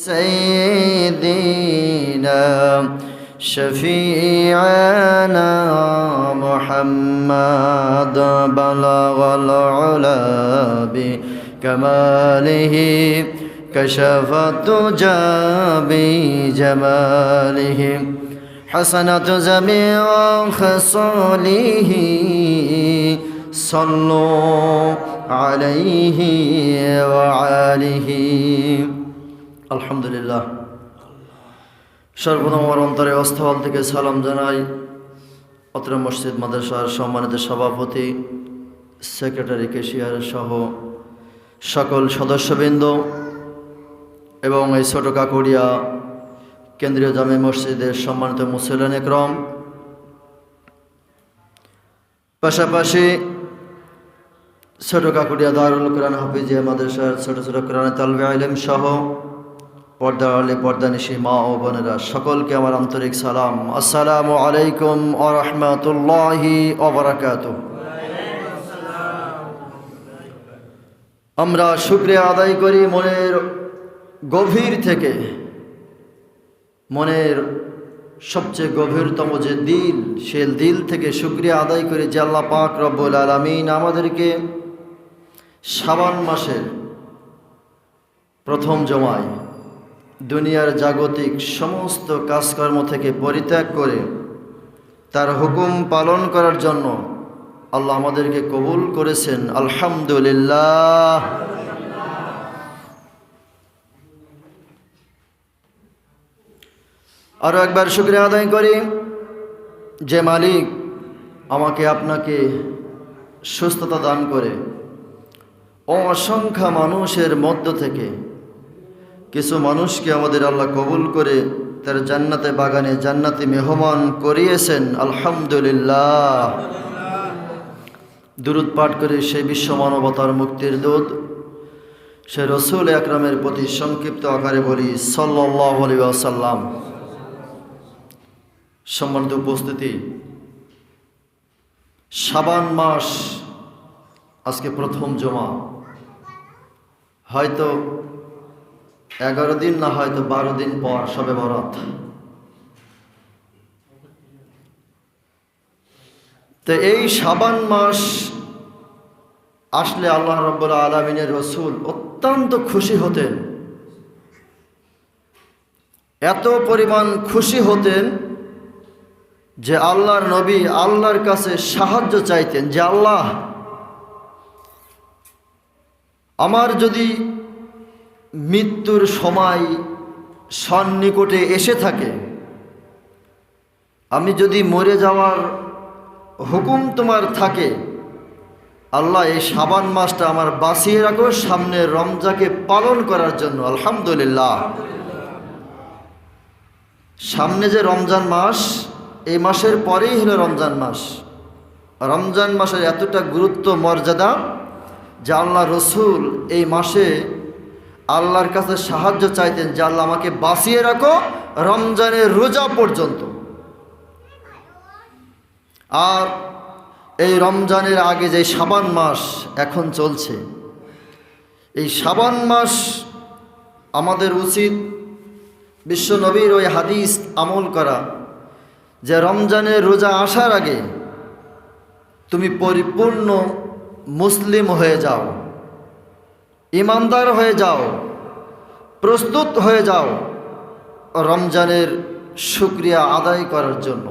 سيدنا شفيعنا محمد بلغ العلا بكماله كشف الدجى بجماله حسنة جميع خصاله صلوا عليه وآله আলহামদুলিল্লাহ। সর্বপ্রথম আমার অন্তরে অস্থল থেকে সালাম জানাই অত্র মসজিদ মাদ্রাসার সম্মানিত সভাপতি, সেক্রেটারি, কেশিয়ার সহ সকল সদস্যবৃন্দ এবং এই ছোট কাকুড়িয়া কেন্দ্রীয় জামে মসজিদের সম্মানিত মুসল্লিয়ান একরাম, পাশাপাশি ছোট কাকুড়িয়া দারুল কোরআন হাফিজিয়া মাদ্রাসার ছোট ছোট কোরআন তালবে ইলম সহ পর্দা আলে পর্দানিশি মা ও বোনেরা, সকলকে আমার আন্তরিক সালাম। আসসালামু আলাইকুম ওয়া রাহমাতুল্লাহি ওয়া বারাকাতুহু। আমরা শুকরিয়া আদায় করি মনের গভীর থেকে, মনের সবচেয়ে গভীরতম যে দিল, সে দিল থেকে শুকরিয়া আদায় করি যে আল্লাহ পাক রব্বুল আলামিন আমাদেরকে শাবান মাসের প্রথম জমায় দুনিয়ার জাগতিক সমস্ত কাজকর্ম থেকে পরিত্যাগ করে তার হুকুম পালন করার জন্য আল্লাহ আমাদেরকে কবুল করেছেন। আলহামদুলিল্লাহ। আরও একবার শুকরিয়া আদায় করি যে মালিক আমাকে আপনাকে সুস্থতা দান করে অসংখ্য মানুষের মধ্য থেকে কিছু মানুষকে আমাদের আল্লাহ কবুল করে তার জান্নাতে বাগানে জান্নাতি মেহমান করিয়েছেন। আলহামদুলিল্লাহ। দুরূদ পাঠ করে সেই বিশ্ব মানবতার মুক্তির দূত সে রসুল আকরামের প্রতি সংক্ষিপ্ত আকারে বলি সাল্লাল্লাহু আলাইহি ওয়াসাল্লাম। সম্মানিত উপস্থিতি, শাবান মাস আজকে প্রথম জমা, হয়তো 11 দিন না হয়তো 12 দিন পর শবে বরাত। তো এই শাবান মাস আসলে আল্লাহ রাব্বুল আলামিনের রসুল অত্যন্ত খুশি হতেন, এত পরিমাণ খুশি হতেন যে আল্লাহর নবী আল্লাহর কাছে সাহায্য চাইতেন যে আল্লাহ, আমার যদি মৃত্যুর সময় সন্নিকটে এসে থাকে, আমি যদি মরে যাওয়ার হুকুম তোমার থাকে, আল্লাহ এই শাবান মাসটা আমার বাঁচিয়ে রাখো সামনে রমজানকে পালন করার জন্য। আলহামদুলিল্লাহ। সামনে যে রমজান মাস, এই মাসের পরেই হলো রমজান মাস। রমজান মাসের এতটা গুরুত্ব মর্যাদা যে আল্লাহ রসুল এই মাসে আল্লাহর কাছে সাহায্য চাইতেন যে আল্লাহ আমাকে বাঁচিয়ে রাখো রমজানের রোজা পর্যন্ত। আর এই রমজানের আগে যে শাবান মাস এখন চলছে, এই শাবান মাস আমাদের উচিত বিশ্ব নবীর ওই হাদিস আমল করা যে রমজানের রোজা আসার আগে তুমি পরিপূর্ণ মুসলিম হয়ে যাও, ইমানদার হয়ে যাও, প্রস্তুত হয়ে যাও রমজানের শুকরিয়া আদায় করার জন্য।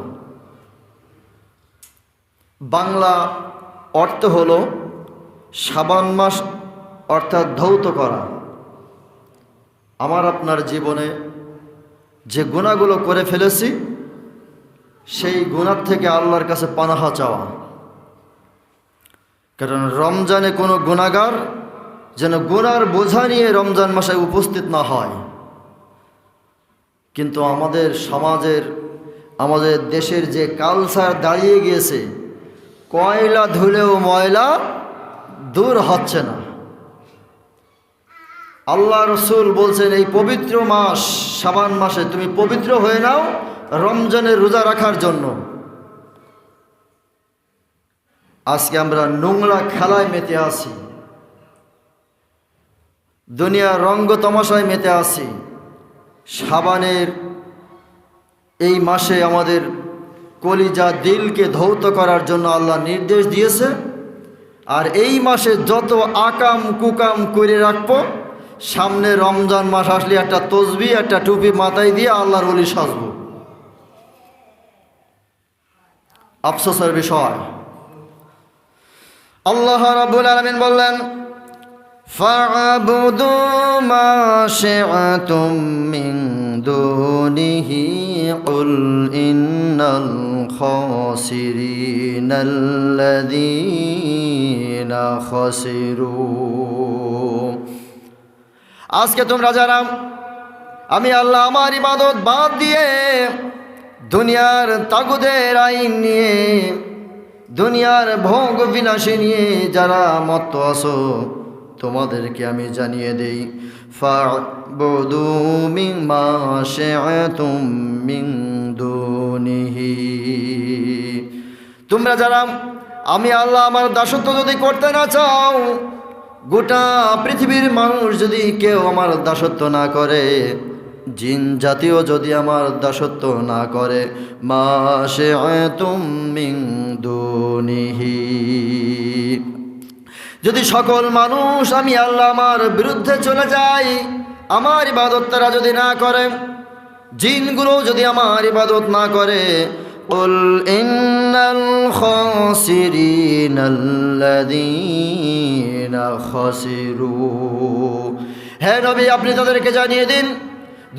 বাংলা অর্থ হলো শাবান মাস, অর্থাৎ ধৌত করা। আমার আপনার জীবনে যে গুনাহগুলো করে ফেলেছি, সেই গুনাহ থেকে আল্লাহর কাছে পানাহ চাওয়া। কারণ রমজানে কোনো গুনাহগার যেন গুনার বোঝা নিয়ে রমজান মাসে উপস্থিত না হয়। কিন্তু আমাদের সমাজের, আমাদের দেশের যে কালচার দাঁড়িয়ে গিয়েছে, কয়লা ধুলেও ময়লা দূর হচ্ছে না। আল্লাহ রসুল বলছেন এই পবিত্র মাস শাবান মাসে তুমি পবিত্র হয়ে নাও রমজানের রোজা রাখার জন্য। আজকে আমরা নোংরা খেলায় মেতে আছি, দুনিয়ার রঙ্গ তমাশায় মেতে আছি, শাবানের এই মাসে আমাদের কলিজা দিলকে ধৌত করার জন্য আল্লাহ নির্দেশ দিয়েছে। আর এই মাসে যত আকাম কুকাম করে রাখবো, সামনে রমজান মাস আসলে একটা তসবিহ একটা টুপি মাথায় দিয়ে আল্লাহর ওলি সাজবো। আফসোসের বিষয়, আল্লাহ রাব্বুল আলামিন বললেন, ফা'বুদু মা শি'তুম মিন দুনিহি কুল ইন্নাল খাসিরিনাল্লাযীনা খাসিরু। আজকে তোমরা যারা আমি আল্লাহ আমার ইবাদত বাদ দিয়ে দুনিয়ার তাগুদের আইন নিয়ে দুনিয়ার ভোগ বিলাসী নিয়ে যারা মত্ত আছো, তোমাদেরকে আমি জানিয়ে দেই, ফা'বুদু মিম্মা শি'তুম মিন দুনিহি। তোমরা যারা আমি আল্লাহ আমার দাসত্ব যদি করতে না চাও, গোটা পৃথিবীর মানুষ যদি কেউ আমার দাসত্ব না করে, জিন জাতীয় যদি আমার দাসত্ব না করে, মা শি'তুম মিন দুনিহি, যদি সকল মানুষ আমি আল্লাহ আমার বিরুদ্ধে চলে যায়, আমার ইবাদত তারা যদি না করে, জিনগুলো যদি আমার ইবাদত না করে, কুল ইন্নাল খাসিরিনাল্লাযীনা খাসিরু। হে নবী, আপনি তাদেরকে জানিয়ে দিন,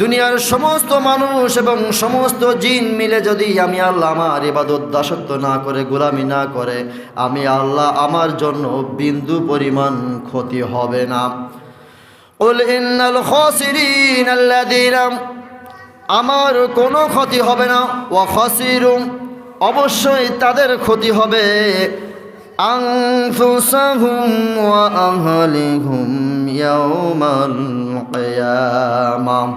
দুনিয়ার সমস্ত মানুষ এবং সমস্ত জিন মিলে যদি আমি আল্লাহ আমার ইবাদত দাসত্ব না করে, গোলামি না করে, আমি আল্লাহ আমার জন্য বিন্দু পরিমাণ ক্ষতি হবে না। কুল ইন্নাল খাসিরিনাল্লাযীনা, আমার কোনো ক্ষতি হবে না, ওয়া খাসিরুম, অবশ্যই তাদের ক্ষতি হবে, আনফুসাহুম ওয়া আহলিহুম ইয়াওমাল কিয়ামাহ,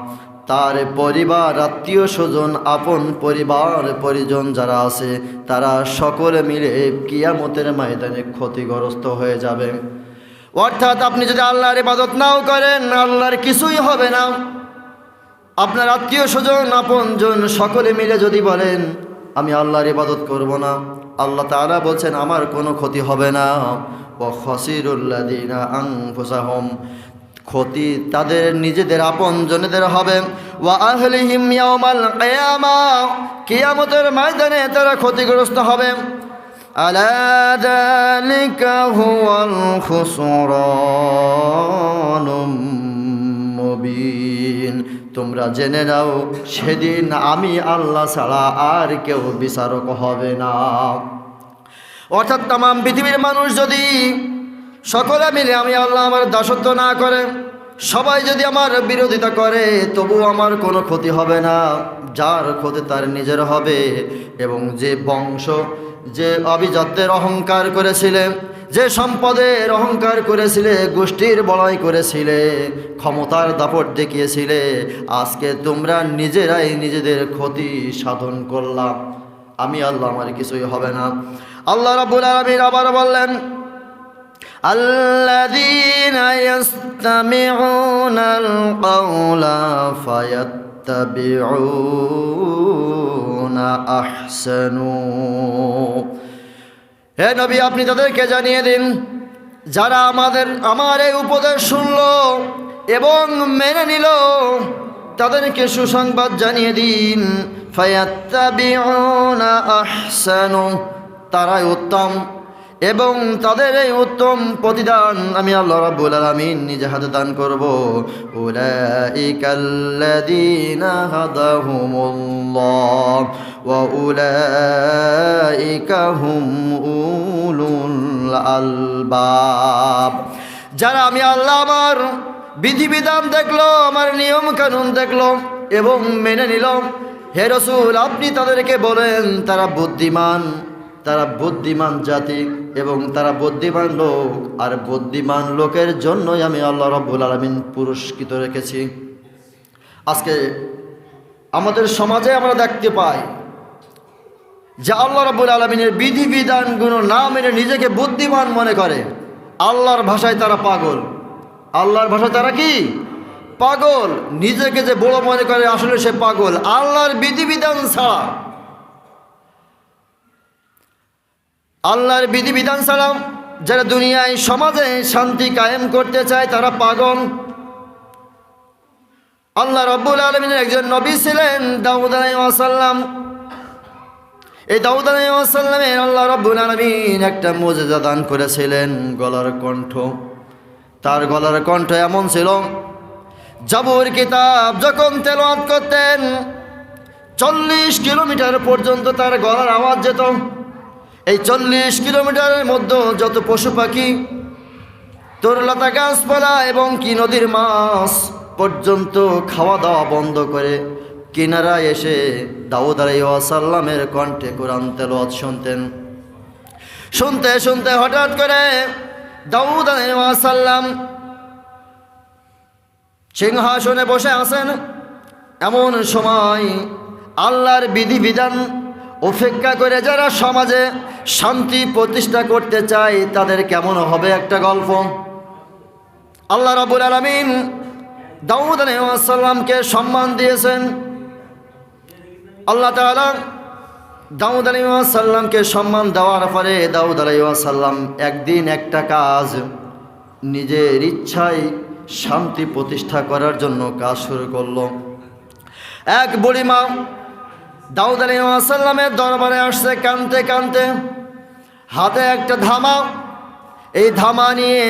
তার পরিবার আত্মীয় স্বজন আপন পরিবার পরিজন যারা আছে তারা সকলে মিলে কিয়ামতের ময়দানে ক্ষতিগ্রস্ত হয়ে যাবে। অর্থাৎ আপনি যদি আল্লাহর ইবাদত নাও করেন, আল্লাহর কিছুই হবে না। আপনার আত্মীয় স্বজন আপনজন সকলে মিলে যদি বলেন আমি আল্লাহর ইবাদত করব না, আল্লাহ তাআলা বলছেন আমার কোনো ক্ষতি হবে না। ওয়া খাসিরুল্লাযীনা আনফুসাহুম, ক্ষতি তাদের নিজেদের আপনজনদের হবে। ওয়া আহলিহিম ইয়াওমাল কিয়ামাহ, কিয়ামতের ময়দানে তারা ক্ষতিগ্রস্ত হবে। আলা যালিকা হুয়াল খুসরানুম মুবিন, তোমরা জেনে নাও সেদিন আমি আল্লাহ ছাড়া আর কেউ বিচারক হবে না। অর্থাৎ তাম পৃথিবীর মানুষ যদি সকলে মিলে আমি আল্লাহ আমার দাসত্ব না করে, সবাই যদি আমার বিরোধিতা করে, তবু আমার কোনো ক্ষতি হবে না। যার ক্ষতি তার নিজের হবে। এবং যে বংশ, যে আভিজাত্যের অহংকার করেছিলে, যে সম্পদের অহংকার করেছিলে, গোষ্ঠীর বড়াই করেছিলে, ক্ষমতার দাপট দেখিয়েছিলে, আজকে তোমরা নিজেরাই নিজেদের ক্ষতি সাধন করলাম। আমি আল্লাহ আমার কিছুই হবে না। আল্লাহ রাব্বুল আলামিন আবার বললেন, আল্লাযীনা ইয়াসতামিউনাল কাওলা ফায়াত্তাবিউনা আহসানু। হে নবী, আপনি তাদেরকে জানিয়ে দিন, যারা আমার এই উপদেশ শুনল এবং মেনে নিল, তাদেরকে সুসংবাদ জানিয়ে দিন, ফায়াত্তাবিউনা আহসানু, তারাই উত্তম এবং তাদের এই উত্তম প্রতিদান আমি আল্লাহ রাব্বুল আলামিন নিজে হাতে দান করব। উলাইকাল্লাযীনা হাদাহুমুল্লাহ ওয়া উলাইকা হুম উলুল আলবাব, যারা আমি আল্লাহ আমার বিধিবিধান দেখলো, আমার নিয়ম কানুন দেখলো এবং মেনে নিল, হে রাসূল আপনি তাদেরকে বলেন তারা বুদ্ধিমান, তারা বুদ্ধিমান জাতি এবং তারা বুদ্ধিমান লোক। আর বুদ্ধিমান লোকের জন্যই আমি আল্লাহ রাব্বুল আলামিন পুরস্কৃত রেখেছি। আজকে আমাদের সমাজে আমরা দেখতে পাই যে আল্লাহ রাব্বুল আলামিনের বিধিবিধানগুলো না মেনে নিজেকে বুদ্ধিমান মনে করে। আল্লাহর ভাষায় তারা পাগল। আল্লাহর ভাষায় তারা কি? পাগল, নিজেকে যে বড় মনে করে আসলে সে পাগল। আল্লাহর বিধিবিধান ছাড়া, আল্লাহর বিধিবিধান ছাড়া যারা দুনিয়ায় সমাজে শান্তি কায়েম করতে চায় তারা পাগল। আল্লাহ রাব্বুল আলামিনের একজন নবী ছিলেন দাউদ আলাইহিস সালাম। এই দাউদ আলাইহিস সালামের আল্লাহ রাব্বুল আলামিন একটা মুজিজা দান করেছিলেন, গলার কণ্ঠ। তার গলার কণ্ঠ এমন ছিল, জাবুর কিতাব যখন তেলাওয়াত করতেন 40 কিলোমিটার পর্যন্ত তার গলার আওয়াজ যেত। এই 40 কিলোমিটারের মধ্যে যত পশু পাখি, তরুলতা গাছপালা এবং কি নদীর মাছ পর্যন্ত খাওয়া দাওয়া বন্ধ করে কিনারায় এসে দাউদ আলাইহিস সালামের কণ্ঠে কোরআন তেলাওয়াত শুনতেন। শুনতে শুনতে হঠাৎ করে দাউদ আলাইহিস সালাম সিংহাসনে বসে আছেন। এমন সময় আল্লাহর বিধিবিধান উপেক্ষা করে যারা সমাজে শান্তি প্রতিষ্ঠা করতে চায় তাদের কেমন হবে একটা গল্প। আল্লাহ রাব্বুল আলামিন দাউদ আলাইহিস সালামকে সম্মান দিয়েছেন। আল্লাহ তাআলা দাউদ আলাইহিস সালামকে সম্মান দেওয়ার পরে দাউদ আলাইহিস সালাম একদিন একটা কাজ নিজের ইচ্ছায় শান্তি প্রতিষ্ঠা করার জন্য কাজ শুরু করলো। এক বুড়িমা দাউদ আলাইহিস সালামের দরবারে আসছে কাঁদতে কাঁদতে, হাতে একটা ধামা। এই ধামা নিয়ে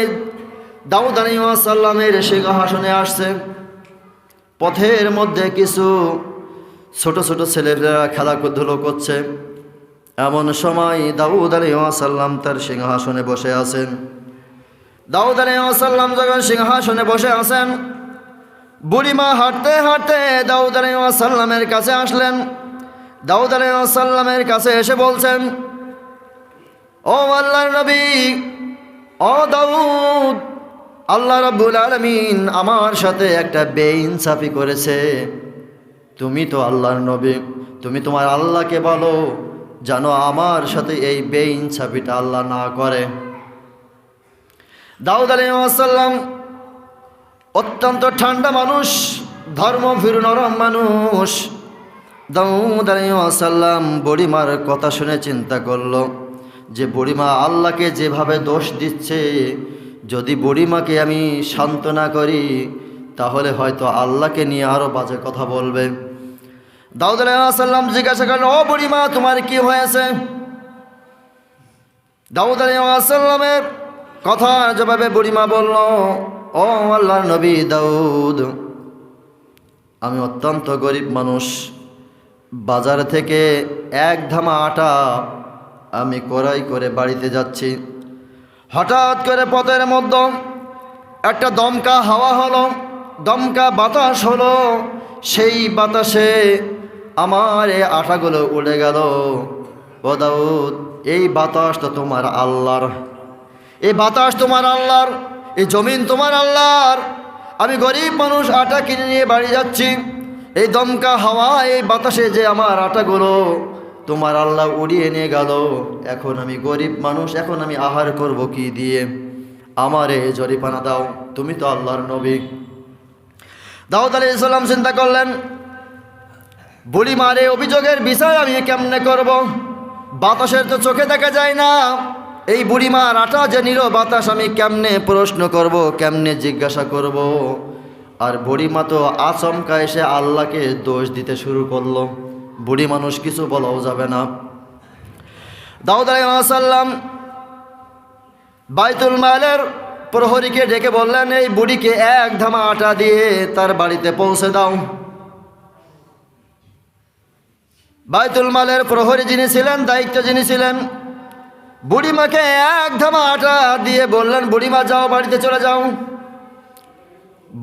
দাউদ আলাইহিস সালামের সিংহাসনে আসছে। পথের মধ্যে কিছু ছোট ছোট ছেলেরা খেলাধুলো করছে। এমন সময় দাউদ আলাইহিস সালাম তার সিংহাসনে বসে আছেন। দাউদ আলাইহিস সালাম যখন সিংহাসনে বসে আছেন, বুড়িমা হাঁটতে হাঁটতে দাউদ আলাইহিস সালামের কাছে আসলেন। দাউদ আলাইহিস সালামের কাছে এসে বলছেন, ও আল্লাহর নবী, ও দাউদ, আল্লাহ রাব্বুল আলামিন আমার সাথে একটা বেইনসাফি করেছে। তুমি তো আল্লাহর নবী, তুমি তোমার আল্লাহকে বলো জানো আমার সাথে এই বেইনসাফিটা আল্লাহ না করে। দাউদ আলাইহিস সালাম অত্যন্ত ঠান্ডা মানুষ, ধর্মভীরু নরম মানুষ। দাউদ আলাইহিস সালাম বুড়িমার কথা শুনে চিন্তা করলো যে বুড়িমা আল্লাহকে যেভাবে দোষ দিচ্ছে, যদি বুড়িমাকে আমি সান্ত্বনা করি তাহলে হয়তো আল্লাহকে নিয়ে আরও বাজে কথা বলবে। দাউদ আলাইহিস সালাম জিজ্ঞাসা করলেন, ও বুড়িমা তোমার কি হয়েছে? দাউদ আলাইহিস সালামের কথার জবাবে বুড়িমা বলল, ও আল্লাহর নবী দাউদ, আমি অত্যন্ত গরিব মানুষ। বাজার থেকে এক ধামা আটা আমি ক্রয় করে বাড়িতে যাচ্ছি। হঠাৎ করে পথের মধ্যে একটা দমকা হাওয়া হলো, দমকা বাতাস হলো। সেই বাতাসে আমার এই আটাগুলো উড়ে গেল। ও দাউদ, এই বাতাস তো তোমার আল্লাহর, এই বাতাস তোমার আল্লাহর, এই জমিন তোমার আল্লাহর। আমি গরিব মানুষ আটা কিনে নিয়ে বাড়ি যাচ্ছি। এই দমকা হাওয়া, এই বাতাসে যে আমার আটাগুলো তোমার আল্লাহ উড়িয়ে নিয়ে গেল। এখন আমি গরিব মানুষ, এখন আমি আহার করব কি দিয়ে? আমারে জরিপানা দাও, তুমি তো আল্লাহর নবী। দাউদ আলাইহিস সালাম চিন্তা করলেন, বুড়িমার এই অভিযোগের বিচার আমি কেমনে করব? বাতাসের তো চোখে দেখা যায় না। এই বুড়িমার আটা যে নিল বাতাস, আমি কেমনে প্রশ্ন করব, কেমনে জিজ্ঞাসা করব? আর বুড়িমা তো আচমকা এসে আল্লাহকে দোষ দিতে শুরু করলো। বুড়ি মানুষ, কিছু বলাও যাবে না। দাউদ আলাইহিস সালাম বাইতুল মালের প্রহরীকে ডেকে বললেন, এই বুড়িকে এক ধামা আটা দিয়ে তার বাড়িতে পৌঁছে দাও। বাইতুল মালের প্রহরী যিনি ছিলেন, দায়িত্ব যিনি ছিলেন, বুড়িমাকে এক ধামা আটা দিয়ে বললেন, বুড়িমা যাও, বাড়িতে চলে যাও।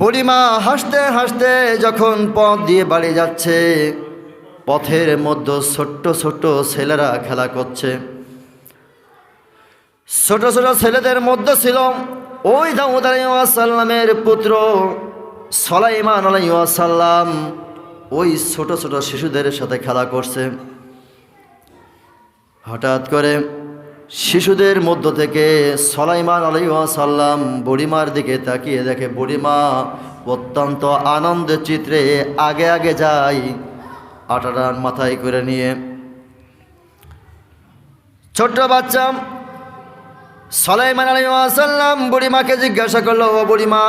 বুড়িমা হাসতে হাসতে যখন পথ দিয়ে বাড়ি যাচ্ছে, পথের মধ্যে ছোট্ট ছোট্ট ছেলেরা খেলা করছে। ছোট ছোট ছেলেদের মধ্যে ছিল ওই দাউদ আলাইহিস সালামের পুত্র সুলাইমান আলাইহিস সালাম। ওই ছোট ছোট শিশুদের সাথে খেলা করছে। হঠাৎ করে শিশুদের মধ্য থেকে সুলাইমান আলাইহিস সালাম বুড়িমার দিকে তাকিয়ে দেখে বুড়িমা অত্যন্ত আনন্দের চিত্রে আগে আগে যায় আটাটা মাথায় করে নিয়ে। ছোট্ট বাচ্চা সুলাইমান আলাইহিস সালাম বুড়িমাকে জিজ্ঞাসা করলো, ও বুড়িমা,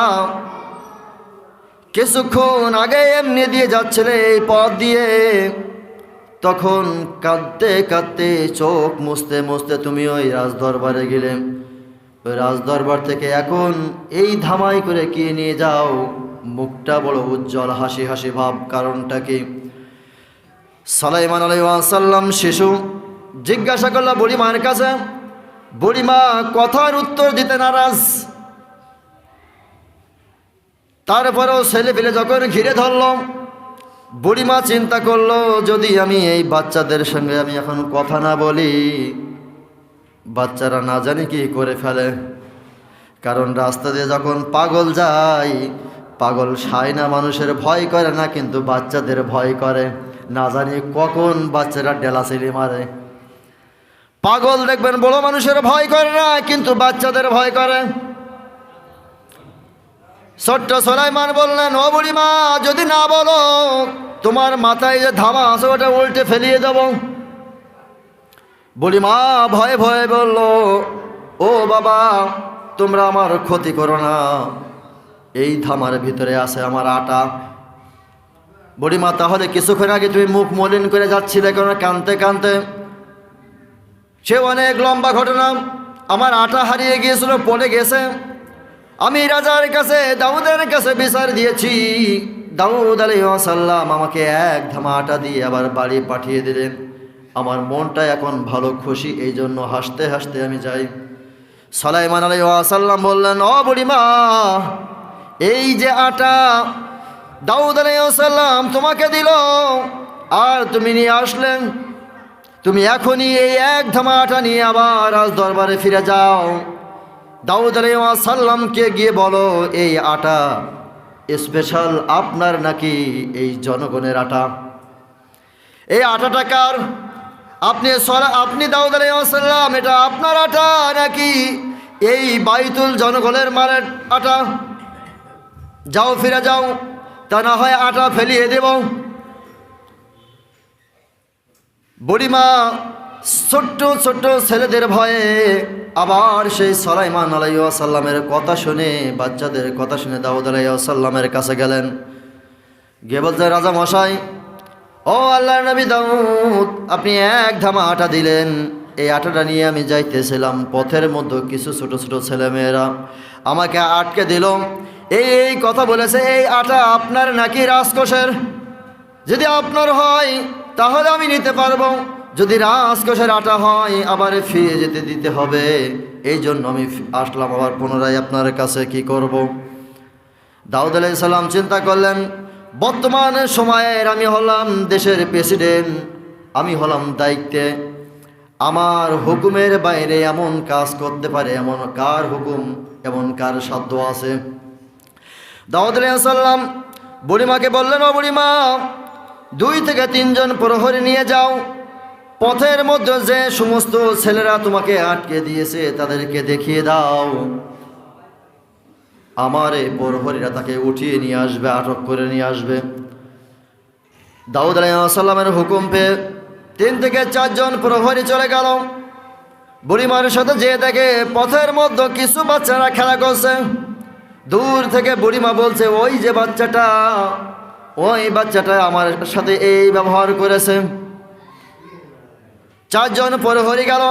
কিছুক্ষণ আগে এমনি দিয়ে যাচ্ছিলে এই পথ দিয়ে, তখন কাঁদতে কাঁদতে চোখ মুছতে মুছতে তুমি ওই রাজদরবারে গেলে, ওই রাজদরবার থেকে এখন এই ধামাই করে কি নিয়ে যাও? মুখটা বড় উজ্জ্বল, হাসি হাসি ভাব, কারণটা কি? সুলাইমান আলাইহিস সালাম শিশু জিজ্ঞাসা করলো বুড়িমার কাছে। বুড়িমা কথার উত্তর দিতে নারাজ। তারপরেও ছেলে পেলে যখন ঘিরে ধরল, বুড়িমা চিন্তা করলো, যদি আমি এই বাচ্চাদের সঙ্গে আমি এখন কথা না বলি, বাচ্চারা না জানি কি করে ফেলে। কারণ রাস্তা দিয়ে যখন পাগল যায়, পাগল সায় না, মানুষের ভয় করে না, কিন্তু বাচ্চাদের ভয় করে। না জানি কখন বাচ্চারা ডেলাচিলি মারে। পাগল দেখবেন বড় মানুষের ভয় করে না, কিন্তু বাচ্চাদের ভয় করে। ছোট্ট সুলাইমান বললেন, ও বুড়িমা, যদি না বলো, তোমার মাথায় যে ধামা আছে ওটা উল্টে ফেলিয়ে দেব। বুড়িমা ভয়ে ভয়ে বলল, ও বাবা, তোমরা আমার ক্ষতি করো না, এই ধামার ভিতরে আছে আমার আটা। বুড়িমা, তাহলে কিছুক্ষণ আগে তুমি মুখ মলিন করে যাচ্ছিলে কেন কাঁদতে কাঁদতে? সে অনেক লম্বা ঘটনা। আমার আটা হারিয়ে গিয়েছিল, পড়ে গেছে। আমি রাজার কাছে, দাউদের কাছে বিচার দিয়েছি। দাউদ আলাইহিস সালাম আমাকে এক ধামা আটা দিয়ে আবার বাড়ি পাঠিয়ে দিলেন। আমার মনটা এখন ভালো, খুশি, এই জন্য হাসতে হাসতে আমি যাই। সুলাইমান আলাইহিস সালাম বললেন, ও বুড়িমা, এই যে আটা দাউদ আলাইহিস সালাম তোমাকে দিল আর তুমি নিয়ে আসলেন, তুমি এখনই এই এক ধামা আটা নিয়ে আবার রাজ দরবারে ফিরে যাও। দাউদ আলাইহিস সালামকে গিয়ে বলো, এই আটা স্পেশাল আপনার নাকি এই জনগণের আটা? এই আটাটা কার? আপনি দাউদ আলাইহিস সালাম, এটা আপনার আটা নাকি এই বাইতুল জনগণের মালের আটা? যাও, ফিরে যাও, তা না হয় আটা ফেলিয়ে দেব। বুড়িমা ছোট্ট ছোট্ট ছেলেদের ভয়ে আবার সেই সুলাইমান আলাইহিস সালামের কথা শুনে, বাচ্চাদের কথা শুনে দাউদ আলাইহিস সালামের কাছে গেলেন। গিয়ে বলতে, রাজা মশাই, ও আল্লাহর নবী দাউদ, আপনি এক ধামা আটা দিলেন, এই আটাটা নিয়ে আমি যাইতেছিলাম, পথের মধ্যে কিছু ছোট ছোট ছেলেমেয়েরা আমাকে আটকে দিল। এই কথা বলেছে, এই আটা আপনার নাকি রাজকোষের? যদি আপনার হয় তাহলে আমি নিতে পারবো, যদি রাজকোষের আটা হয় আবার ফিরে যেতে দিতে হবে। এই জন্য আমি আসলাম আবার পুনরায় আপনার কাছে, কি করব? দাউদ আলাইহিস সালাম চিন্তা করলেন, বর্তমান সময়ের আমি হলাম দেশের প্রেসিডেন্ট, আমি হলাম দায়িত্বে, আমার হুকুমের বাইরে এমন কাজ করতে পারে এমন কার হুকুম, এমন কার সাধ্য আছে? দাউদ আলাইহিস সালাম বুড়িমাকে বললেন, ও বুড়িমা, 2 থেকে 3 জন প্রহরী নিয়ে যাও, পথের মধ্যে যে সমস্ত ছেলেরা তোমাকে আটকে দিয়েছে তাদেরকে দেখিয়ে দাও, আমার এই প্রহরীরা তাকে উঠিয়ে নিয়ে আসবে, আটক করে নিয়ে আসবে। দাউদ আলাইহিস সালামের হুকুম পেয়ে 3 থেকে 4 জন প্রহরী চলে গেল। বুড়িমার সাথে যে দেখে পথের মধ্যে কিছু বাচ্চারা খেলা করছে। দূর থেকে বুড়িমা বলছে, ওই যে বাচ্চাটা, ওই বাচ্চাটা আমার সাথে এই ব্যবহার করেছে। 4 জন প্রহরী গেল,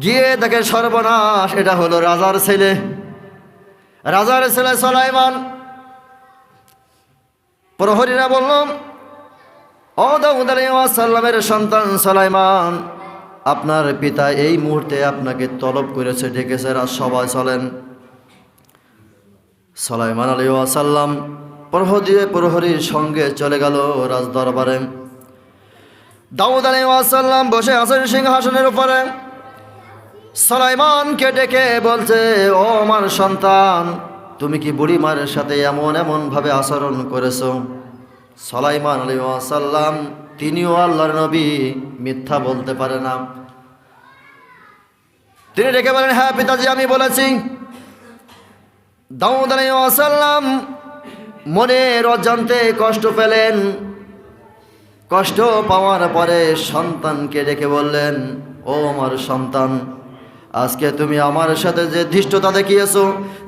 গিয়ে দেখে সর্বনাশ, এটা হলো রাজার ছেলে, রাজার ছেলে সুলাইমান। প্রহরীরা বলল, ও দাউদ আলাইহিস সালামের সন্তান সুলাইমান, আপনার পিতা এই মুহূর্তে আপনাকে তলব করেছে, ডেকেছে, রাজ সভায় চলেন। সুলাইমান আলাইহিস সালাম প্রহরীর সঙ্গে চলে গেল রাজ দরবারে। দাউদ আলাইহিস সালাম বসে আছেন সিংহাসনের উপরে। সুলাইমানকে ডেকে বলছে, ও আমার সন্তান, তুমি কি বুড়িমার সাথে এমন ভাবে আচরণ করেছো? সুলাইমান আলাইহিস সালাম, তিনিও আল্লাহর নবী, মিথ্যা বলতে পারে না। তিনি ডেকে বলেন, হ্যাঁ পিতাজি, আমি বলেছি। দাউদ আলাইহিস সালাম মনের অজান্তে কষ্ট পেলেন। কষ্ট পাওয়ার পরে সন্তানকে ডেকে বললেন, ও আমার সন্তান, আজকে তুমি আমার সাথে যে ধৃষ্টতা দেখিয়েছো,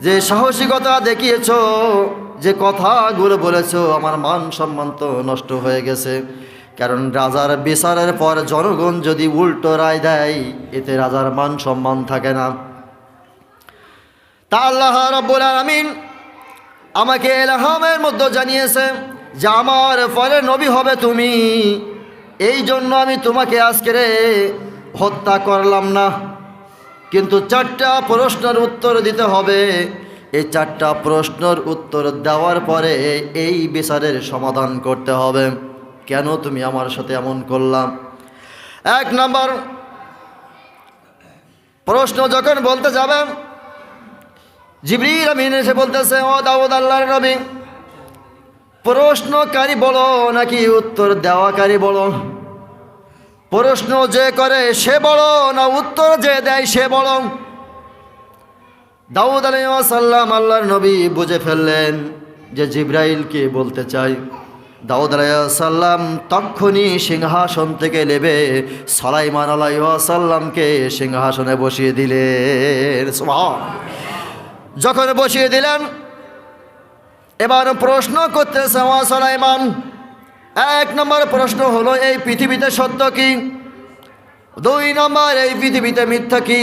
যে সাহসিকতা দেখিয়েছো, যে কথাগুলো বলেছো, আমার মান সম্মান তো নষ্ট হয়ে গেছে। কারণ রাজার বিচারের পর জনগণ যদি উল্টো রায় দেয়, এতে রাজার মান সম্মান থাকে না। তা আল্লাহ রাব্বুল আলামিন আমাকে ইলহামের মধ্যে জানিয়েছে যে আমার পরে নবী হবে তুমি, এই জন্য আমি তোমাকে আজকে হত্যা করলাম না, কিন্তু 4টা প্রশ্নের উত্তর দিতে হবে। এই 4টা প্রশ্নের উত্তর দেওয়ার পরে এই বিচারের সমাধান করতে হবে। কেন তুমি আমার সাথে এমন করলাম? 1 নম্বর প্রশ্ন যখন বলতে যাবে, জিবরিল আমিন এসে বলতেছে, ও দাউদ আল্লাহর নবী, প্রশ্নকারী বলো নাকি উত্তর দেওয়াকারী বলো? প্রশ্ন যে করে সে বলো না উত্তর যে দেয় সে বলো? দাউদ আলাইহিস সালাম আল্লাহর নবী বুঝে ফেললেন যে জিবরাইলকে বলতে চাই। দাউদ আলাইহিস সালাম তখনই সিংহাসন থেকে নেমে সুলাইমান আলাইহিস সালামকে সিংহাসনে বসিয়ে দিলেন। সুবহানাল্লাহ। যখন বসিয়ে দিলেন, এবার প্রশ্ন করতেছে, ও সুলাইমান, 1 নম্বর প্রশ্ন হলো, এই পৃথিবীতে সত্য কি? 2 নম্বর, এই পৃথিবীতে মিথ্যা কি?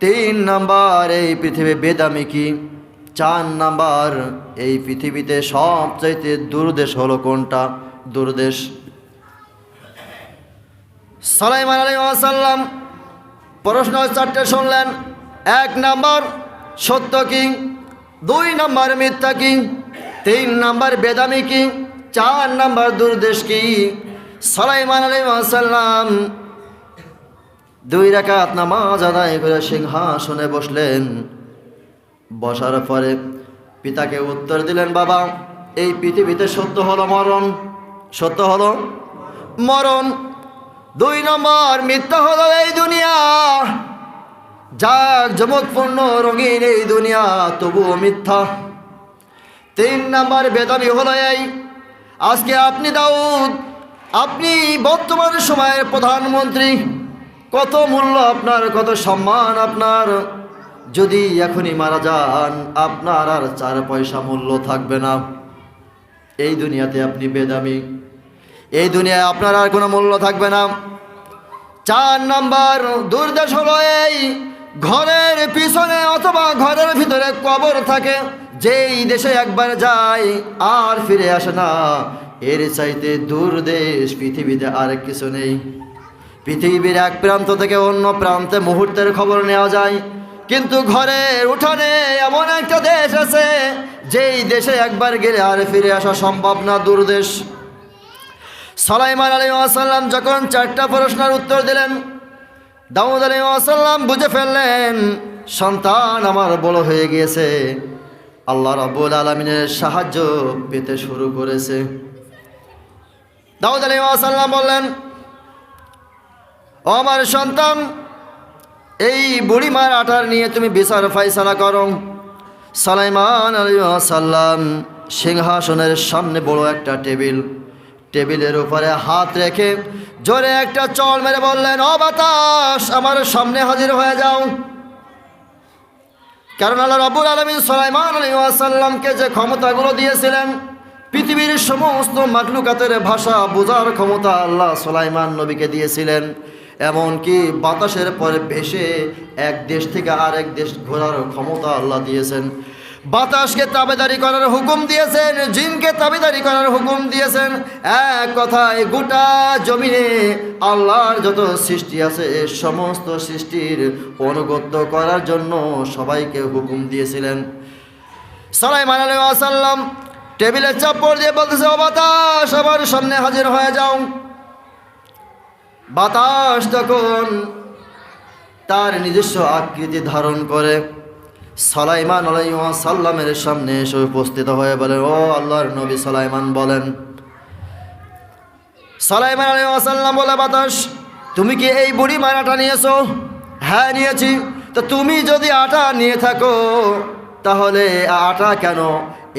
3 নম্বর, এই পৃথিবী বেদামি কি? 4 নম্বর, এই পৃথিবীতে সবচাইতে দুর্দেশ হলো কোনটা? দুর্দেশ। সুলাইমান আলাইহিস সালাম প্রশ্ন 4টে শুনলেন। 1 নম্বর সত্য কি? 2 নম্বর মিথ্যা কি? 3 নম্বর বেদামি কি? 4 নম্বর দুর্দেশ কি? সুলাইমান আলাইহিস সালাম 2 রাকাত নামাজ আদায় করে সিংহাসনে বসলেন। বসার পরে পিতাকে উত্তর দিলেন, বাবা, এই পৃথিবীতে সত্য হলো মরণ, সত্য হলো মরণ। 2 নম্বর মিথ্যা হলো এই দুনিয়া, যার জমকপূর্ণ রঙিন এই দুনিয়া তবুও মিথ্যা। 3 নম্বর বেদামি হলো এই, আজকে আপনি দাউদ, আপনি বর্তমান সময়ের প্রধানমন্ত্রী, কত মূল্য আপনার, কত সম্মান আপনার, যদি এখনই মারা যান আপনার আর 4 পয়সা মূল্য থাকবে না। এই দুনিয়াতে আপনি বেদামি, এই দুনিয়ায় আপনার আর কোনো মূল্য থাকবে না। 4 নম্বর দুর্দেশ হলো এই, ঘরের পিছনে অথবা ঘরের ভিতরে কবর থাকে, যেই দেশে একবার যায় আর ফিরে আসে না, এর চাইতে দুর্দেশ পৃথিবীতে আর কিছু নেই। পৃথিবীর এক প্রান্ত থেকে অন্য প্রান্তে মুহূর্তের খবর নেওয়া যায়, কিন্তু ঘরের উঠানে এমন একটা দেশ আছে যেই দেশে একবার গেলে আর ফিরে আসা সম্ভব না, দুর্দেশ। সুলাইমান আলাইহিস সালাম যখন 4টা প্রশ্নের উত্তর দিলেন, দাউদ আলাইহিস সালাম বুঝে ফেললেন সন্তান আমার বড় হয়ে গিয়েছে, আল্লাহ রাব্বুল আলামিনের সাহায্য পেতে শুরু করেছে। দাউদ আলাইহিস সালাম বললেন, ও আমার সন্তান, এই বুড়িমার আটার নিয়ে তুমি বিচার ফাইসালা করো। সুলাইমান আলাইহিস সালাম সিংহাসনের সামনে বড় একটা টেবিল, টেবিলের উপরে হাত রেখে জোরে একটা চড় মেরে বললেন, ও বাতাস, আমার সামনে হাজির হয়ে যাও। কারণ আল্লাহ রাব্বুল আলামিন সুলাইমান আলাইহিস সালামকে যে ক্ষমতাগুলো দিয়েছিলেন, পৃথিবীর সমস্ত মাখলুকাতের ভাষা বোঝার ক্ষমতা আল্লাহ সুলাইমান নবীকে দিয়েছিলেন। এমনকি বাতাসের পরে ভেসে এক দেশ থেকে আরেক দেশ ঘোরার ক্ষমতা আল্লাহ দিয়েছেন। বাতাসকে তাবেদারি করার হুকুম দিয়েছেন, জিনকে তাবেদারি করার হুকুম দিয়েছেন। এক কথায় গোটা জমিনে আল্লাহর যত সৃষ্টি আছে সমস্ত সৃষ্টির অনুগত্য করার জন্য সবাইকে হুকুম দিয়েছিলেন। সুলাইমান আলাইহিস সালাম টেবিলে চাপড় দিয়ে বলতেছে, ও বাতাস, আমার সামনে হাজির হয়ে যাও। বাতাস তখন তার নিজস্ব আকৃতি ধারণ করে সুলাইমান আলাইহিস সালামের সামনে এসে উপস্থিত হয়ে বলেন, ও আল্লাহর নবী সুলাইমান বলেন। সুলাইমান আলাইহিস সালাম বলে, বাতাস, তুমি কি এই বুড়িমার আটা নিয়েছো? হ্যাঁ নিয়েছি। তো তুমি যদি আটা নিয়ে থাকো, তাহলে আটা কেন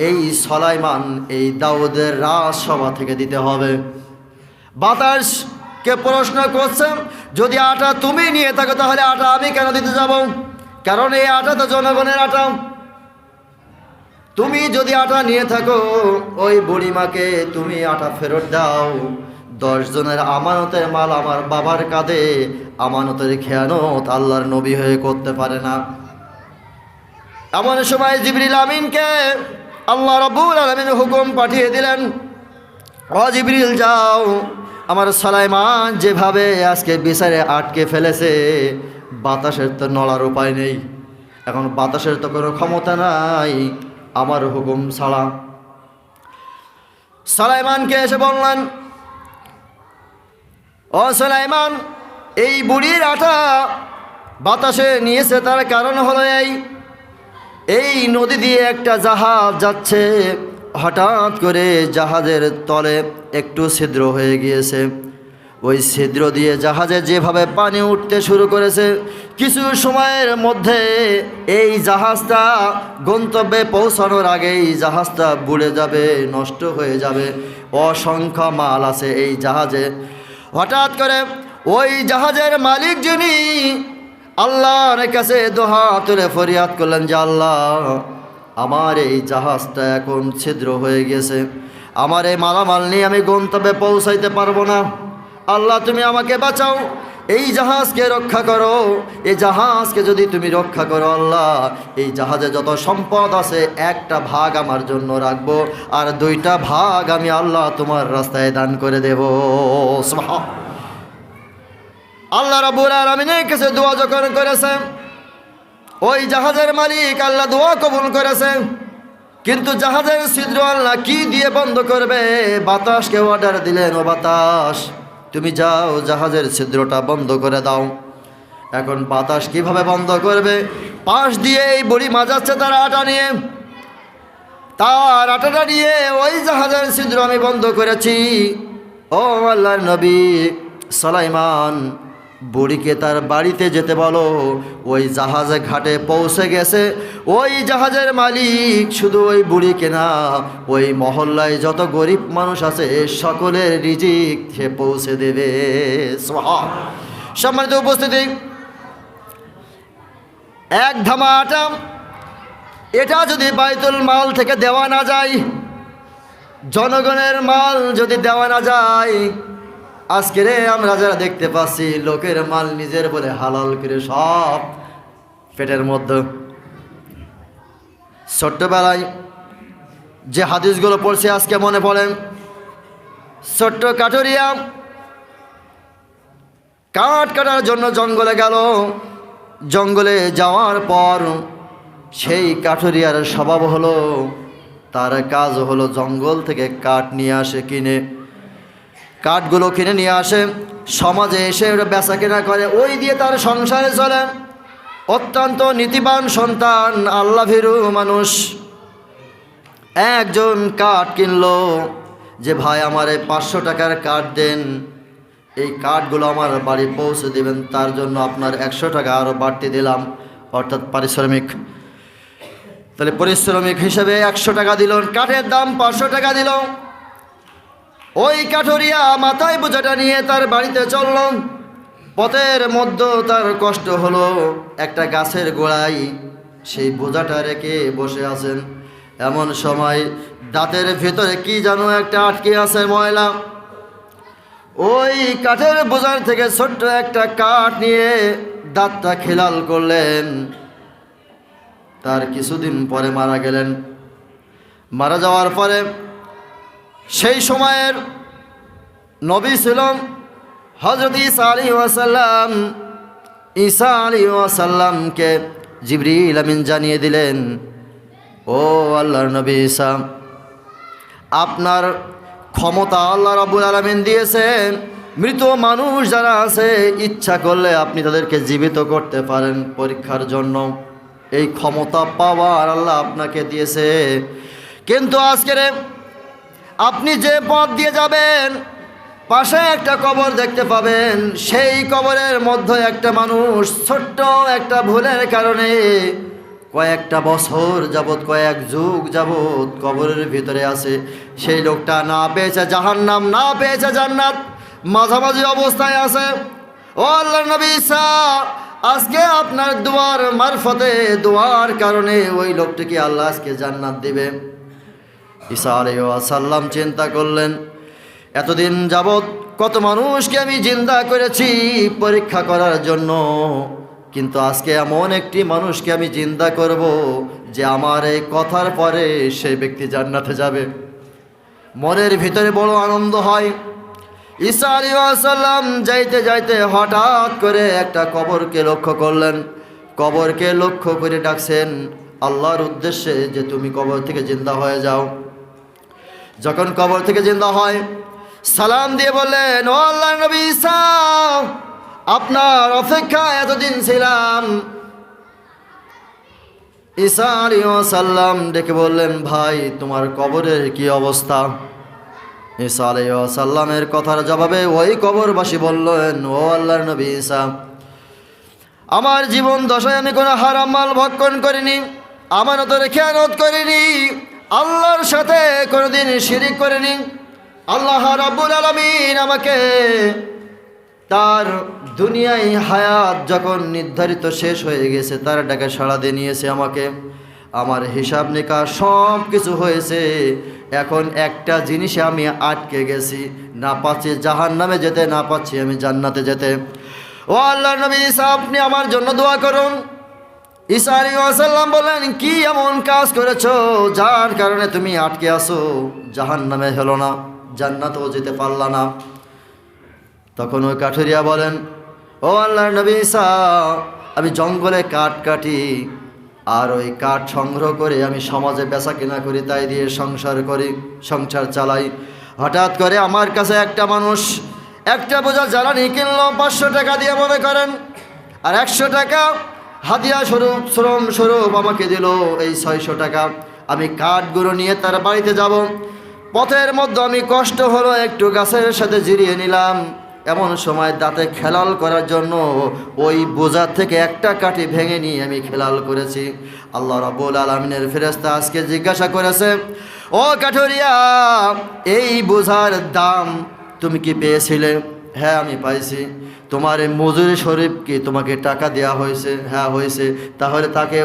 এই সুলাইমান এই দাউদের রাজসভা থেকে দিতে হবে? বাতাসকে প্রশ্ন করছে, যদি আটা তুমি নিয়ে থাকো তাহলে আটা আমি কেন দিতে যাব? কারণ এই আটা তো জনগণের আটা। তুমি যদি আটা নিয়ে থাকো, ওই বুড়িমাকে তুমি আটা ফেরত দাও। 10 জনের আমানতের মাল আমার বাবার কাঁধে, আমানতের খেয়ানত আল্লাহর নবী হয়ে করতে পারে না। এমন সময় জিবরিল আমিনকে আল্লাহ রাব্বুল আলামিন হুকুম পাঠিয়ে দিলেন, ও জিবরিল যাও, আমার সুলাইমান যেভাবে আজকে বিচারে আটকে ফেলেছে, বাতাসের তো নড়ার উপায় নেই, এখন বাতাসের তো কোনো ক্ষমতা নাই আমার হুকুম ছাড়া। সুলাইমানকে এসে বললেন, ও সুলাইমান, এই বুড়ির আটা বাতাসে নিয়েছে, তার কারণ হলো এই নদী দিয়ে একটা জাহাজ যাচ্ছে, হঠাৎ করে জাহাজের তলে একটু ছিদ্র হয়ে গিয়েছে। ওই ছিদ্র দিয়ে জাহাজে যেভাবে পানি উঠতে শুরু করেছে, কিছু সময়ের মধ্যে এই জাহাজটা গন্তব্যে পৌঁছানোর আগেই জাহাজটা বুড়ে যাবে, নষ্ট হয়ে যাবে। অসংখ্য মাল আছে এই জাহাজে। হঠাৎ করে ওই জাহাজের মালিক যিনি আল্লাহর কাছে দোহা তুলে ফরিয়াদ করলেন যে, আল্লাহ, আমার এই জাহাজটা এখন ছিদ্র হয়ে গেছে, আমার এই মালামাল নিয়ে আমি গন্তব্যে পৌঁছাইতে পারবো না। আল্লাহ, তুমি আমাকে বাঁচাও, এই জাহাজকে রক্ষা করো। এই জাহাজকে যদি তুমি রক্ষা করো আল্লাহ, এই জাহাজে যত সম্পদ আছে একটা ভাগ আমার জন্য রাখবো, আর 2টা ভাগ আমি আল্লাহ তোমার রাস্তায় দান করে দেব। সুবহানাল্লাহ। আল্লাহ রাব্বুল আলামিনের কাছে দোয়া যখন করেছে, ওই জাহাজের মালিক আল্লাহ দোয়া কবুল করেছে, কিন্তু জাহাজের ছিদ্র আল্লাহ কি দিয়ে বন্ধ করবে? বাতাসকে অর্ডার দিলেন, ও বাতাস, তুমি যাও জাহাজের ছিদ্রটা বন্ধ করে দাও। এখন বাতাস কিভাবে বন্ধ করবে? পাশ দিয়ে এই বুড়ি মা যাচ্ছে তার আটা নিয়ে, তার আটাটা নিয়ে ওই জাহাজের ছিদ্র আমি বন্ধ করেছি। ও আল্লাহর নবী সুলাইমান, বুড়িকে তার বাড়িতে যেতে বলো, ওই জাহাজে ঘাটে পৌঁছে গেছে। ওই জাহাজের মালিক শুধু ওই বুড়িকে না, ওই মহল্লায় যত গরিব মানুষ আছে সকলের রিজিক সে পৌঁছে দেবে। সুবহানাল্লাহ। সম্মানিত উপস্থিতি, এক ধামা আটা এটা যদি বাইতুল মাল থেকে দেওয়া না যায়, জনগণের মাল যদি দেওয়া না যায়, আজকে আমরা যারা দেখতে পাচ্ছি লোকের মাল নিজের বলে হালাল করে সব পেটের মধ্যে। ছোট্টবেলায় যে হাদিসগুলো পড়ছে আজকে মনে পড়ে। ছোট্ট কাঠুরিয়া কাঠ কাটার জন্য জঙ্গলে গেল। জঙ্গলে যাওয়ার পর সেই কাঠুরিয়ার স্বভাব হলো, তার কাজ হলো জঙ্গল থেকে কাঠ নিয়ে আসে, কিনে কাঠগুলো কিনে নিয়ে আসে, সমাজে এসে ওটা বেচা কেনা করে, ওই দিয়ে তার সংসারে চলে। অত্যন্ত নীতিবান সন্তান, আল্লাহ ভীরু মানুষ। একজন কাঠ কিনলো যে, ভাই আমার এই 500 টাকার কাঠ দেন, এই কাঠগুলো আমার বাড়ি পৌঁছে দেবেন, তার জন্য আপনার 100 টাকা আরও বাড়তি দিলাম, অর্থাৎ পারিশ্রমিক। তাহলে পারিশ্রমিক হিসেবে 100 টাকা দিল, কাঠের দাম 500 টাকা দিল। ওই কাঠুরিয়া মাথায় বোঝাটা নিয়ে তার বাড়িতে চলল। পথের মধ্যে তার কষ্ট হলো, একটা গাছের গোড়ায় সেই বোঝাটা রেখে বসে আছেন। এমন সময় দাঁতের ভেতরে কি যেন একটা আটকে আছে ময়লা। ওই কাঠের বোঝার থেকে ছোট্ট একটা কাঠ নিয়ে দাঁতটা খেলাল করলেন। তার কিছুদিন পরে মারা গেলেন। মারা যাওয়ার পরে সেই সময়ের নবী ছিলেন হযরত ঈসা আলাইহিস সালাম। ঈসা আলাইহিস সালামকে জিবরিল আমিন জানিয়ে দিলেন, ও আল্লাহর নবী ঈসা, আপনার ক্ষমতা আল্লাহ রাব্বুল আলামিন দিয়েছেন। মৃত মানুষ যারা আছে ইচ্ছা করলে আপনি তাদেরকে জীবিত করতে পারেন পরীক্ষার জন্য। এই ক্ষমতা পাওয়ার আল্লাহ আপনাকে দিয়েছে। কিন্তু আজকের আপনি যে পথ দিয়ে যাবেন, পাশে একটা কবর দেখতে পাবেন। সেই কবরের মধ্যে একটা মানুষ ছোট্ট একটা ভুলের কারণে কয়েকটা বছর যাবৎ, কয়েক যুগ যাবৎ কবরের ভিতরে আছে। সেই লোকটা না পেয়েছে জাহান্নাম, না পেয়েছে জান্নাত, মাঝামাঝি অবস্থায় আছে। ও আল্লাহর নবী ঈসা, আজকে আপনার দোয়ার মারফতে, দোয়ার কারণে ওই লোকটিকে আল্লাহ আজকে জান্নাত দিবে। ঈসা আলাইহিস সালাম চিন্তা করলেন, এতদিন যাবৎ কত মানুষকে আমি জিন্দা করেছি পরীক্ষা করার জন্য, কিন্তু আজকে এমন একটি মানুষকে আমি জিন্দা করব যে আমার এই কথার পরে সেই ব্যক্তি জান্নাতে যাবে। মনের ভিতরে বড় আনন্দ হয়। ঈসা আলাইহিস সালাম যাইতে যাইতে হঠাৎ করে একটা কবরকে লক্ষ্য করলেন। কবরকে লক্ষ্য করে ডাকছেন আল্লাহর উদ্দেশ্যে যে তুমি কবর থেকে জিন্দা হয়ে যাও। যখন কবর থেকে জিন্দা হয়, সালাম দিয়ে বললেন, ও আল্লাহর নবী ঈসা, আপনার অপেক্ষায় এতদিন ছিলাম। ঈসা আলাইহিস সালাম ডেকে বললেন, ভাই তোমার কবরের কি অবস্থা? ঈসা আলাইহিস সালামের কথার জবাবে ওই কবরবাসী বললেন, ও আল্লাহর নবী ঈসা, আমার জীবন দশায় আমি কোনো হারাম মাল ভক্ষণ করিনি, আমানতের খেয়ানত করিনি, আল্লাহর সাথে কোনোদিন শিরিক করিনি। আল্লাহ রাব্বুল আলামিন আমাকে তার দুনিয়ায় হায়াত যখন নির্ধারিত শেষ হয়ে গেছে, তার ডাকে সাড়া দিয়ে নিয়েছে আমাকে। আমার হিসাব নিকাশ সব কিছু হয়েছে। এখন একটা জিনিসে আমি আটকে গেছি, না পাচ্ছি জাহান্নামে যেতে, না পাচ্ছি আমি জান্নাতে যেতে। ও আল্লাহর নবী ঈসা, আপনি আমার জন্য দোয়া করুন। ঈসা আলাইহিস সালাম বললেন, কি এমন কাজ করেছো যার কারণে তুমি আটকে আসো, জাহান্নামে হলো না, জান্নাতেও যেতে পারলা না? তখন ওই কাঠুরিয়া বলেন, ও আল্লাহর নবী ঈসা, আমি জঙ্গলে কাঠ কাটি, আর ওই কাঠ সংগ্রহ করে আমি সমাজে বেচা কেনা করি, তাই দিয়ে সংসার করি, সংসার চালাই। হঠাৎ করে আমার কাছে একটা মানুষ একটা বোঝা জ্বালানি কিনলো 500 টাকা দিয়ে মনে করেন, আর 100 টাকা হাদিয়া স্বরূপ, শ্রম স্বরূপ আমাকে দিল এই 600 টাকা। আমি কাঠগুলো নিয়ে তার বাড়িতে যাব। পথের মধ্যে আমি কষ্ট হলো, একটু গাছের সাথে জিরিয়ে নিলাম। এমন সময় দাঁতে খেলাল করার জন্য ওই বোঝার থেকে একটা কাঠি ভেঙে নিয়ে আমি খেলাল করেছি। আল্লাহ রাব্বুল আলামিনের ফেরেশতা আজকে জিজ্ঞাসা করেছে, ও কাঠুরিয়া, এই বোঝার দাম তুমি কি পেয়েছিলে? হ্যাঁ আমি পাইছি। তোমার এই মজুরি শরীফ কি তোমাকে টাকা দেওয়া হয়েছে? হ্যাঁ হয়েছে। তাহলে তাকে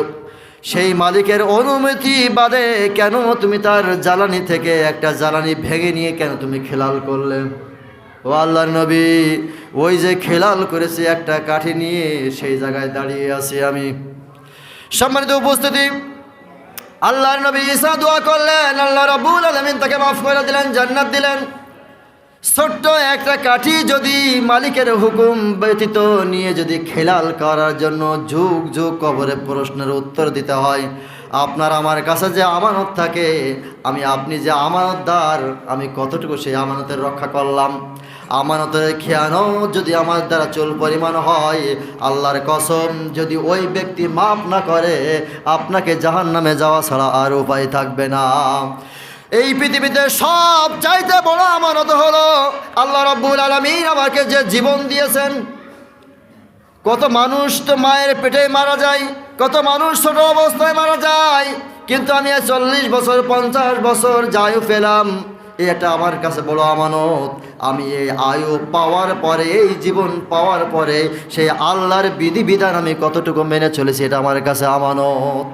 সেই মালিকের অনুমতি বাদে কেন তুমি তার জ্বালানি থেকে একটা জ্বালানি ভেঙে নিয়ে কেন তুমি খেলাল করলে? ও আল্লাহর নবী, ওই যে খেলাল করেছে একটা কাঠি নিয়ে, সেই জায়গায় দাঁড়িয়ে আছি আমি। সম্মানিত উপস্থিতি, আল্লাহর নবী ঈসা দোয়া করলেন, আল্লাহ রাব্বুল আলামিন তাকে মাফ করে দিলেন, জান্নাত দিলেন। ছোট্ট একটা কাঠি যদি মালিকের হুকুম ব্যতীত নিয়ে যদি খেলাল করার জন্য যুগ যুগ কবরে প্রশ্নের উত্তর দিতে হয়, আপনার আমার কাছে যে আমানত থাকে, আপনি যে আমানতদার, আমি কতটুকু সেই আমানতের রক্ষা করলাম? আমানতের খেয়ানত যদি আমার দ্বারা চুল পরিমাণ হয়, আল্লাহর কসম, যদি ওই ব্যক্তি মাফ না করে, আপনাকে জাহান্নামে যাওয়া ছাড়া আর উপায় থাকবে না। এই পৃথিবীতে সব চাইতে বড় আমানত হলো আল্লাহ রাব্বুল আলামিন আমাকে যে জীবন দিয়েছেন। কত মানুষ তো মায়ের পেটে মারা যায়, কত মানুষ ছোট অবস্থায় মারা যায়, কিন্তু আমি 40 বছর 50 বছর যায়ু পেলাম, এটা আমার কাছে বড় আমানত। আমি এই আয়ু পাওয়ার পরে, এই জীবন পাওয়ার পরে সেই আল্লাহর বিধিবিধান আমি কতটুকু মেনে চলেছি, এটা আমার কাছে আমানত।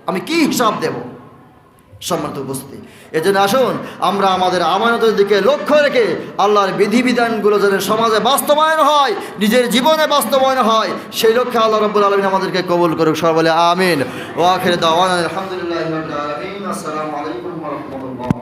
আমি কি হিসাব দেব? সম্মানিত উপস্থিতি, এজন্য আসুন আমরা আমাদের আমানতের দিকে লক্ষ্য রেখে আল্লাহর বিধিবিধানগুলো যেন সমাজে বাস্তবায়ন হয়, নিজের জীবনে বাস্তবায়ন হয়, সেই লক্ষ্যে আল্লাহ রাব্বুল আলামিন আমাদেরকে কবুল করুক। সবাই বলে আমিন। ওয়া আখিরু দাওয়ানা আলহামদুলিল্লাহি রাব্বিল আলামিন। আসসালামু আলাইকুম ওয়া রাহমাতুল্লাহ।